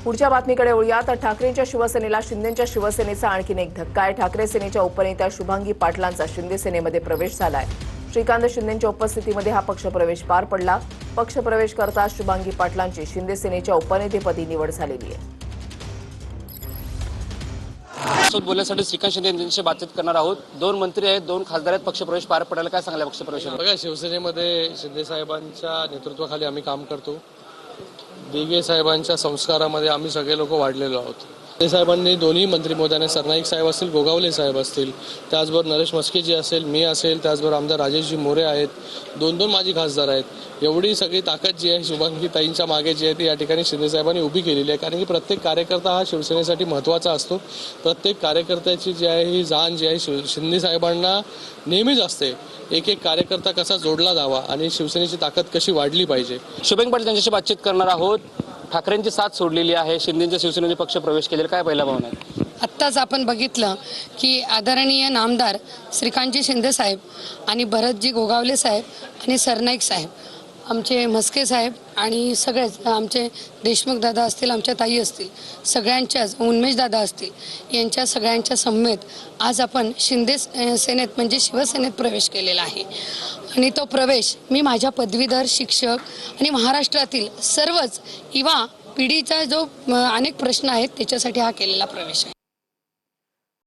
पुढच्या बातमीकडे वळूया तर ठाकरेंच्या शिवसेनेला शिंदेच्या शिवसेनेचा आणखीन एक धक्का आहे। ठाकरे सेनेच्या उपनेत्या शुभांगी पाटलांचा शिंदे सेनेमध्ये प्रवेश झालाय। श्रीकांत शिंदेंच्या उपस्थितीमध्ये हा पक्षप्रवेश पार पडला। पक्षप्रवेश करता शुभांगी पाटलांची शिंदे सेनेच्या उपनेतेपदी निवड झालेली आहे। बोलण्यासाठी श्रीकांत शिंदे यांच्याशी बातचीत करणार आहोत। दोन मंत्री आहेत, दोन खासदार आहेत, पक्षप्रवेश पार पडायला काय सांगले पक्षप्रवेश? बघा, शिवसेनेमध्ये शिंदे साहेबांच्या नेतृत्वाखाली आम्ही काम करतो। दिघे साहेबांच्या संस्कारामध्ये आम्ही सगळे लोक वाढलेलो आहोत। शिंदे साहेबांनी दोन्ही मंत्री महोदयांना सरनाईक साहेब असतील, गोगावले साहेब असतील, त्याचबरोबर नरेश मस्केजी असेल, मी असेल, त्याचबरोबर आमदार राजेशजी मोरे आहेत, दोन माझी खासदार आहेत। एवढी सगळी ताकद जी आहे शुभांगी ताईंच्या मागे जी आहे ती या ठिकाणी शिंदे साहेबांनी उभी केलेली आहे। कारण की प्रत्येक कार्यकर्ता हा शिवसेनेसाठी महत्त्वाचा असतो। प्रत्येक कार्यकर्त्याची जी आहे ही जाण जी आहे शिंदे साहेबांना नेहमीच असते। एक एक कार्यकर्ता कसा जोडला जावा आणि शिवसेनेची ताकद कशी वाढली पाहिजे। शुभंगी पाटील यांच्याशी बातचीत करणार आहोत। ठाकरेंची साथ सोडलेली आहे, शिंदेच्या शिवसेनेने पक्ष प्रवेश केलेला, काय पहिला भावना आहे? आत्ताच आपण बघितलं की आदरणीय नामदार श्रीकांतजी शिंदे साहेब आणि भरतजी गोगावले साहेब आणि सरनाईक साहेब, आमचे म्हस्के साहेब आणि सगळेच आमचे देशमुख दादा असतील, आमच्या ताई असतील, सगळ्यांच्याच उन्मेष दादा असतील, यांच्या सगळ्यांच्या समवेत आज आपण शिंदे सेनेत म्हणजे शिवसेनेत प्रवेश केलेला आहे। आणि तो प्रवेश मी माझ्या पदवीधर शिक्षक आणि महाराष्ट्रातील सर्वच युवा पिढीचा जो अनेक प्रश्न आहेत त्याच्यासाठी हा केलेला प्रवेश आहे।